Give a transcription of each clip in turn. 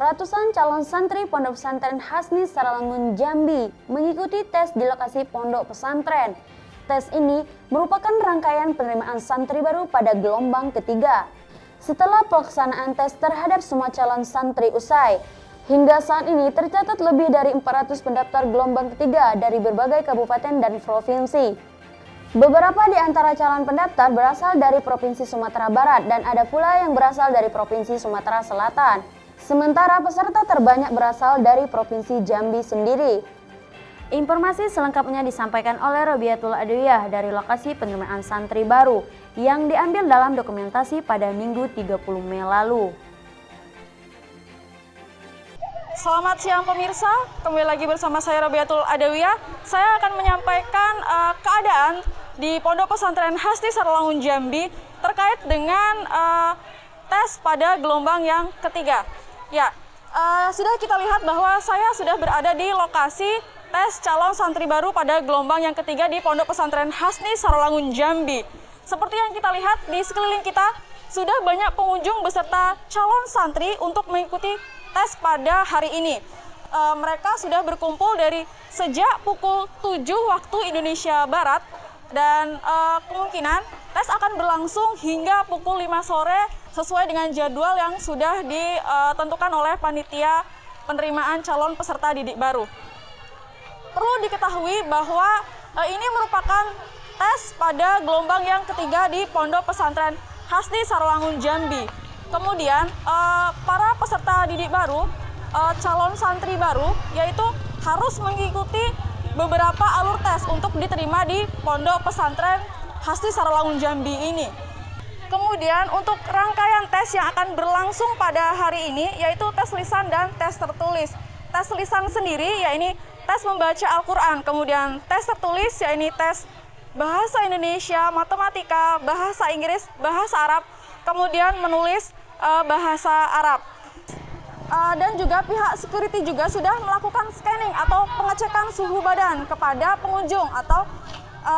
Ratusan calon santri Pondok Pesantren Hasni Saralangun Jambi mengikuti tes di lokasi pondok pesantren. Tes ini merupakan rangkaian penerimaan santri baru pada gelombang ketiga. Setelah pelaksanaan tes terhadap semua calon santri usai, hingga saat ini tercatat lebih dari 400 pendaftar gelombang ketiga dari berbagai kabupaten dan provinsi. Beberapa di antara calon pendaftar berasal dari Provinsi Sumatera Barat dan ada pula yang berasal dari Provinsi Sumatera Selatan. Sementara peserta terbanyak berasal dari Provinsi Jambi sendiri. Informasi selengkapnya disampaikan oleh Robiatul Adwiyah dari lokasi penerimaan santri baru yang diambil dalam dokumentasi pada Minggu 30 Mei lalu. Selamat siang pemirsa, kembali lagi bersama saya Robiatul Adwiyah. Saya akan menyampaikan keadaan di Pondok Pesantren Hasni Saralangun Jambi terkait dengan tes pada gelombang yang ketiga. Ya, sudah kita lihat bahwa saya sudah berada di lokasi tes calon santri baru pada gelombang yang ketiga di Pondok Pesantren Hasni Saralangun Jambi. Seperti yang kita lihat di sekeliling kita, sudah banyak pengunjung beserta calon santri untuk mengikuti tes pada hari ini. Mereka sudah berkumpul dari sejak pukul 7 waktu Indonesia Barat dan kemungkinan tes akan berlangsung hingga pukul 5 sore sesuai dengan jadwal yang sudah ditentukan oleh panitia penerimaan calon peserta didik baru. Perlu diketahui bahwa ini merupakan tes pada gelombang yang ketiga di Pondok Pesantren Hasni Saralangun Jambi. Kemudian para peserta didik baru, calon santri baru, yaitu harus mengikuti beberapa alur tes untuk diterima di Pondok Pesantren Hasni Saralangun Jambi ini. Kemudian untuk rangkaian tes yang akan berlangsung pada hari ini yaitu tes lisan dan tes tertulis. Tes lisan sendiri yaitu tes membaca Al-Quran, kemudian tes tertulis yaitu tes bahasa Indonesia, matematika, bahasa Inggris, bahasa Arab, kemudian menulis bahasa Arab. Dan juga pihak security juga sudah melakukan scanning atau pengecekan suhu badan kepada pengunjung atau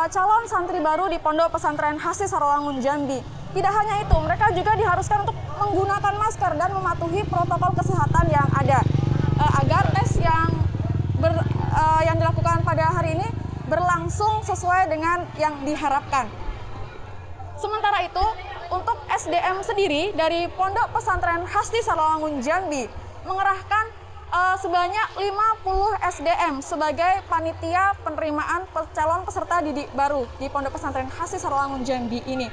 calon santri baru di Pondok Pesantren Hasni Saralangun Jambi. Tidak hanya itu, mereka juga diharuskan untuk menggunakan masker dan mematuhi protokol kesehatan yang ada agar tes yang dilakukan pada hari ini berlangsung sesuai dengan yang diharapkan. Sementara itu, untuk SDM sendiri dari Pondok Pesantren Hasni Saralangun Jambi mengerahkan sebanyak 50 SDM sebagai panitia penerimaan calon peserta didik baru di Pondok Pesantren Hasni Saralangun Jambi ini.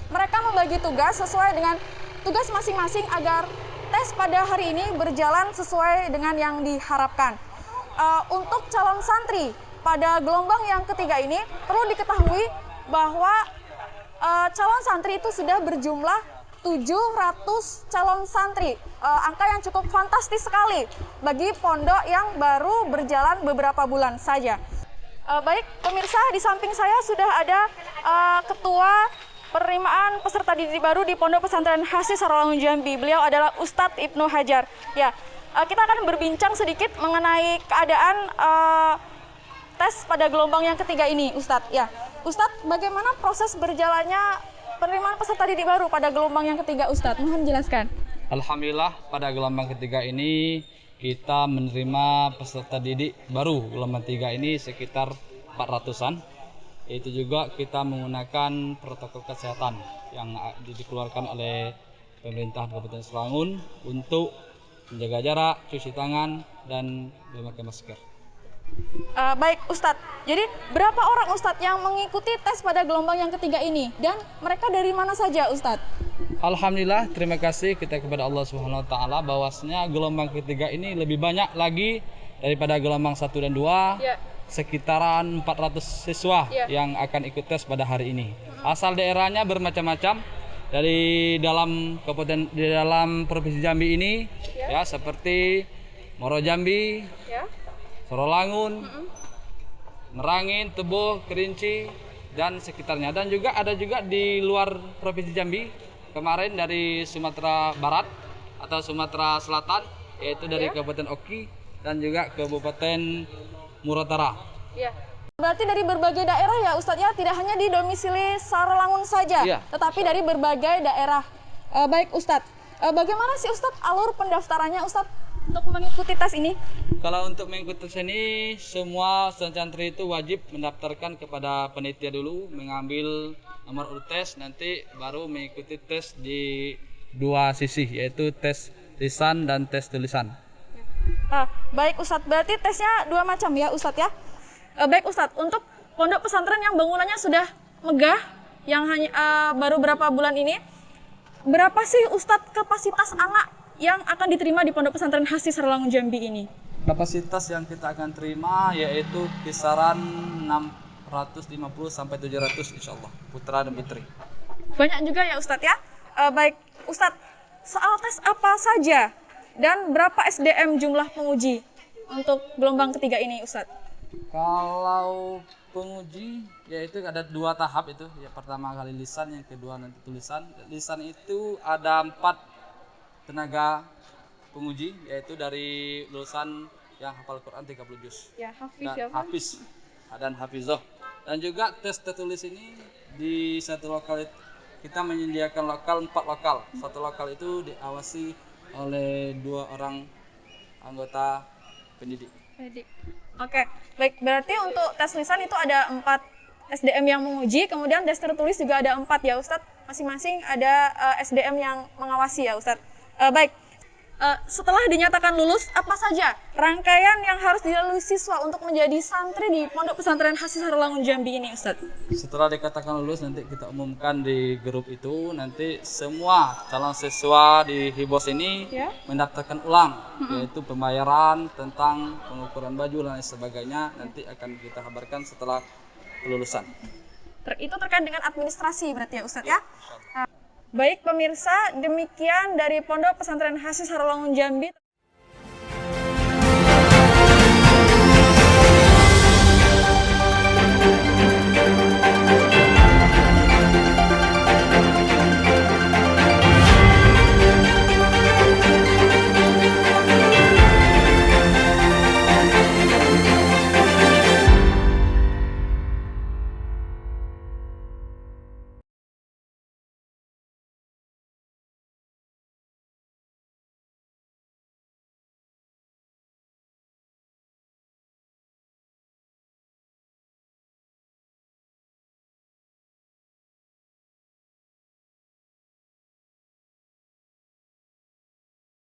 Mereka membagi tugas sesuai dengan tugas masing-masing agar tes pada hari ini berjalan sesuai dengan yang diharapkan. Untuk calon santri pada gelombang yang ketiga ini perlu diketahui bahwa calon santri itu sudah berjumlah 700 calon santri, angka yang cukup fantastis sekali bagi pondok yang baru berjalan beberapa bulan saja. Baik pemirsa, di samping saya sudah ada Ketua Penerimaan Peserta Didik Baru di Pondok Pesantren Hasni Saralangun Jambi. Beliau adalah Ustadz Ibnu Hajar. Ya, kita akan berbincang sedikit mengenai keadaan tes pada gelombang yang ketiga ini, Ustadz. Ya, Ustadz, bagaimana proses berjalannya penerimaan peserta didik baru pada gelombang yang ketiga, Ustadz? Mohon jelaskan. Alhamdulillah, pada gelombang ketiga ini kita menerima peserta didik baru gelombang ketiga ini sekitar 400-an. Itu juga kita menggunakan protokol kesehatan yang dikeluarkan oleh pemerintah Kabupaten Saralangun untuk menjaga jarak, cuci tangan, dan memakai masker. Baik Ustadz, jadi berapa orang Ustadz yang mengikuti tes pada gelombang yang ketiga ini? Dan mereka dari mana saja Ustadz? Alhamdulillah, terima kasih kita kepada Allah Subhanahu Wa Taala bahwasanya gelombang ketiga ini lebih banyak lagi daripada gelombang 1 dan 2. Ya. Sekitaran 400 siswa yang akan ikut tes pada hari ini. Asal daerahnya bermacam-macam dari dalam kabupaten di dalam provinsi Jambi ini ya seperti Moro Jambi, Saralangun, Merangin, Tebo, Kerinci dan sekitarnya, dan juga ada juga di luar provinsi Jambi kemarin dari Sumatera Barat atau Sumatera Selatan yaitu dari Kabupaten Oki dan juga Kabupaten Muratara. Ya. Berarti dari berbagai daerah ya Ustadz ya, tidak hanya di domisili Saralangun saja, tetapi dari berbagai daerah. Baik Ustadz, bagaimana sih Ustadz alur pendaftarannya Ustadz? untuk mengikuti tes ini? Kalau untuk mengikuti tes ini, semua santri itu wajib mendaftarkan kepada panitia dulu, mengambil nomor urut tes, nanti baru mengikuti tes di dua sisi, yaitu tes lisan dan tes tulisan. Baik Ustadz, berarti tesnya dua macam ya Ustadz ya? Baik Ustadz, untuk pondok pesantren yang bangunannya sudah megah, yang hanya baru berapa bulan ini, berapa sih Ustadz kapasitas anak yang akan diterima di pondok pesantren Hasni Saralangun Jambi ini? Kapasitas yang kita akan terima yaitu kisaran 650 sampai 700 insya Allah, putra dan putri. Banyak juga ya Ustadz ya? Baik Ustadz, soal tes apa saja dan berapa SDM jumlah penguji untuk gelombang ketiga ini Ustadz? Kalau penguji yaitu ada dua tahap itu, ya pertama kali lisan, yang kedua nanti tulisan. Lisan itu ada 4 tenaga penguji, yaitu dari lulusan yang hafal Quran 30 juz. Ya, Hafiz Dan ya Pak. hafiz dan hafizoh. Dan juga tes tertulis ini di satu lokal kita menyediakan 4 lokal. Satu lokal itu diawasi oleh 2 orang anggota pendidik. Oke, baik. Berarti untuk tes lisan itu ada 4 SDM yang menguji, kemudian tes tertulis juga ada 4 ya Ustadz. Masing-masing ada SDM yang mengawasi ya Ustadz. Baik. Setelah dinyatakan lulus, apa saja rangkaian yang harus dilalui siswa untuk menjadi santri di Pondok Pesantren Hasni Saralangun Jambi ini, Ustadz? Setelah dikatakan lulus, nanti kita umumkan di grup itu, nanti semua calon siswa di Hibos ini mendaftarkan ulang, yaitu pembayaran tentang pengukuran baju dan lain sebagainya, nanti akan kita kabarkan setelah kelulusan. Itu terkait dengan administrasi berarti ya Ustadz ya? Baik pemirsa, demikian dari Pondok Pesantren Hasni Saralangun Jambi.